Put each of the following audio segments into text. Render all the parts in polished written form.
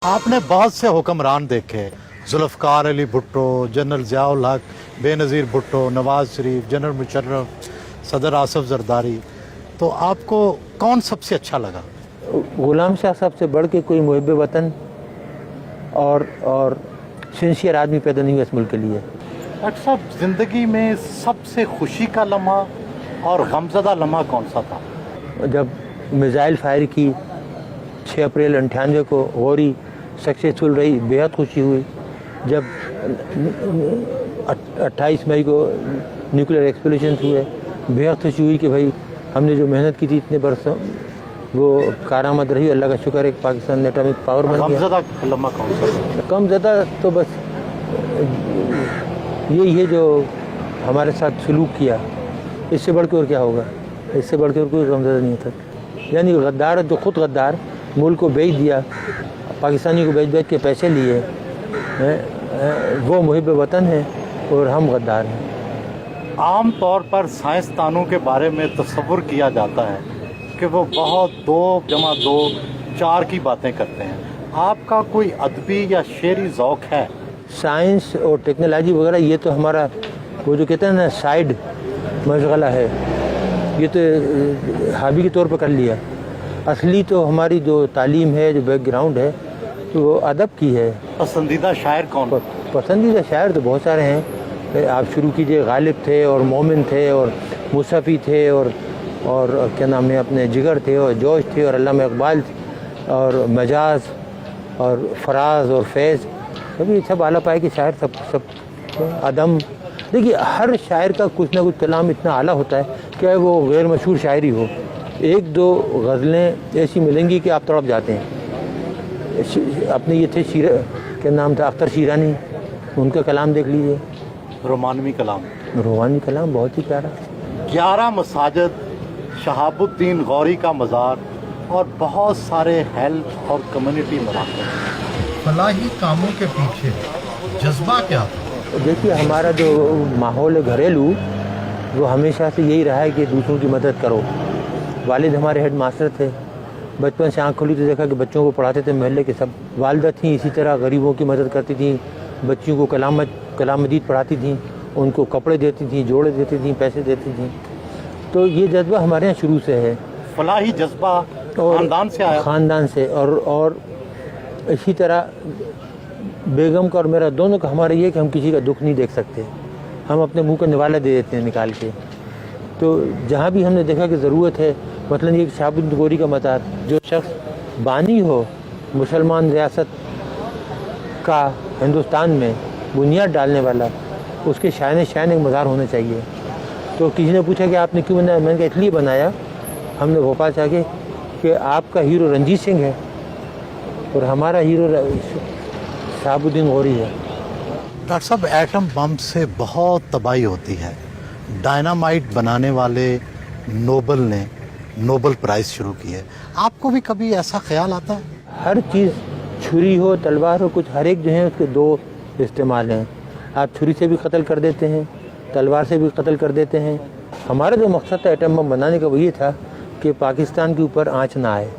आपने बहुत से हुक्मरान देखे, जुल्फ़िकार अली भुट्टो, जनरल ज़ियाउल हक, बेनज़ीर भुट्टो, नवाज़ शरीफ, जनरल मुशर्रफ, सदर आसिफ ज़रदारी, तो आपको कौन सबसे अच्छा लगा? गुलाम शाह साहब से बढ़ के कोई मुहिब वतन और सिंसियर आदमी पैदा नहीं हुआ इस मुल्क के लिए। डॉक्टर साहब, ज़िंदगी में सबसे खुशी का लम्हा और गमज़दा लम्हा कौन सा था? जब मिज़ाइल फायर की 6 अप्रैल 98 को गौरी सक्सेसफुल रही, बेहद खुशी हुई। जब 28 मई को न्यूक्लियर एक्सप्लोजन हुए, बेहद खुशी हुई कि भाई हमने जो मेहनत की थी इतने बरसों वो कारामद रही। अल्लाह का शुक्र है कि पाकिस्तान ने एटॉमिक पावर बन गया। गमज़दा लम्हा कौन सा? कम ज़्यादा तो बस यही है जो हमारे साथ सलूक किया, इससे बढ़ के और क्या होगा, इससे बढ़ के और कोई गम ज़्यादा नहीं था। यानी गद्दार जो खुद गद्दार मुल्क को बेच दिया, पाकिस्तानी को बेच के पैसे लिए, वो मुहिब वतन है और हम गद्दार हैं। आम तौर पर साइंसदानों के बारे में तस्वुर किया जाता है कि वो बहुत 2 + 2 4 की बातें करते हैं। आपका कोई अदबी या शेरी ज़ौक़ है? साइंस और टेक्नोलॉजी वगैरह ये तो हमारा वो जो कहते हैं ना साइड मशगला है, ये तो हॉबी के तौर पर कर लिया। असली तो हमारी जो तालीम है, जो बैकग्राउंड है, तो वो अदब की है। पसंदीदा शायर कौन? पसंदीदा शायर तो बहुत सारे हैं। आप शुरू कीजिए, गालिब थे और मोमिन थे और मुसफ़ी थे और क्या नाम है अपने जिगर थे और जोश थे और अल्लामा इकबाल और मजाज और फराज और फैज़, सभी सब आला पाए के शायर, सब अदम। देखिए हर शायर का कुछ ना कुछ कलाम इतना आला होता है, क्या वो गैर मशहूर शायरी हो, 1-2 गज़लें ऐसी मिलेंगी कि आप तड़प जाते हैं। अपने ये थे क्या नाम था, अख्तर शीरानी, उनका कलाम देख लीजिए, रोमानवी कलाम। रोमानी कलाम बहुत ही प्यारा। 11 मसाजिद, शहाबुद्दीन गौरी का मज़ार और बहुत सारे हेल्थ और कम्युनिटी मराकज़। फलाही कामों के पीछे जज्बा क्या था? देखिए हमारा जो माहौल है घरेलू, वो हमेशा से यही रहा है कि दूसरों की मदद करो। वालिद हमारे हेड मास्टर थे, बचपन से आँख खोली तो देखा कि बच्चों को पढ़ाते थे मोहल्ले के सब। वालिदा थी इसी तरह गरीबों की मदद करती थी, बच्चियों को कलाम मजीद पढ़ाती थी, उनको कपड़े देती थी, जोड़े देती थी, पैसे देती थी। तो ये जज्बा हमारे यहाँ शुरू से है। फलाही जज्बा ख़ानदान से आया? ख़ानदान से। और इसी तरह बेगम का और मेरा दोनों का हमारा ये कि हम किसी का दुख नहीं देख सकते, हम अपने मुंह का निवाला दे देते हैं निकाल के। तो जहाँ भी हमने देखा कि ज़रूरत है, मतलब ये शहाबुद्दीन गौरी का मज़ार, जो शख्स बानी हो मुसलमान रियासत का हिंदुस्तान में बुनियाद डालने वाला, उसके शान एक मज़ार होना चाहिए। तो किसी ने पूछा कि आपने क्यों बनाया? मैंने कहा इसलिए बनाया, हमने भोपाल से आके कि आपका हीरो रंजीत सिंह है और हमारा हीरो शहाबुद्दीन गौरी है। डॉक्टर साहब, एटम बम से बहुत तबाही होती है। डायनामाइट बनाने वाले नोबल ने नोबल प्राइज़ शुरू की है। आपको भी कभी ऐसा ख्याल आता है? हर चीज़, छुरी हो तलवार हो, कुछ हर एक जो है उसके 2 इस्तेमाल हैं। आप छुरी से भी कत्ल कर देते हैं, तलवार से भी कत्ल कर देते हैं। हमारा जो मकसद था एटम बम बनाने का वो ये था कि पाकिस्तान के ऊपर आँच ना आए।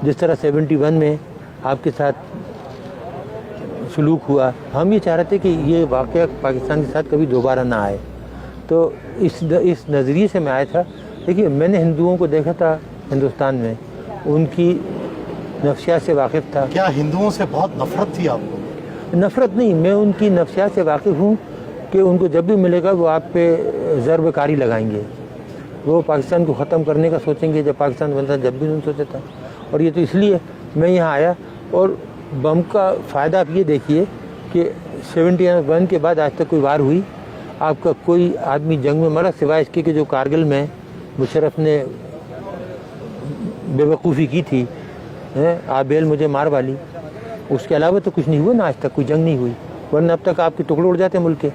जिस तरह 71 में आपके साथ सलूक हुआ, हम ये चाह रहे थे कि ये वाक़या पाकिस्तान के साथ कभी दोबारा ना आए। तो इस नज़रिए से मैं आया था। देखिए मैंने हिंदुओं को देखा था हिंदुस्तान में, उनकी नफ्सियात से वाकिफ़ था। क्या हिंदुओं से बहुत नफ़रत थी आपको? नफ़रत नहीं, मैं उनकी नफ्सियात से वाकिफ़ हूँ कि उनको जब भी मिलेगा वो आप पे ज़रबकारी लगाएंगे, वो पाकिस्तान को ख़त्म करने का सोचेंगे। जब पाकिस्तान बनता जब भी उन्होंने सोचा था। और ये तो इसलिए मैं यहाँ आया। और बम का फ़ायदा आप ये देखिए कि 71 के बाद आज तक कोई वार हुई, आपका कोई आदमी जंग में मरा सिवाय इसके कि जो कारगिल में मुशर्रफ ने बेवकूफ़ी की थी, आबेल मुझे मार वाली, उसके अलावा तो कुछ नहीं हुआ ना, आज तक कोई जंग नहीं हुई। वरना अब तक आपके टुकड़े उड़ जाते मुल्क के।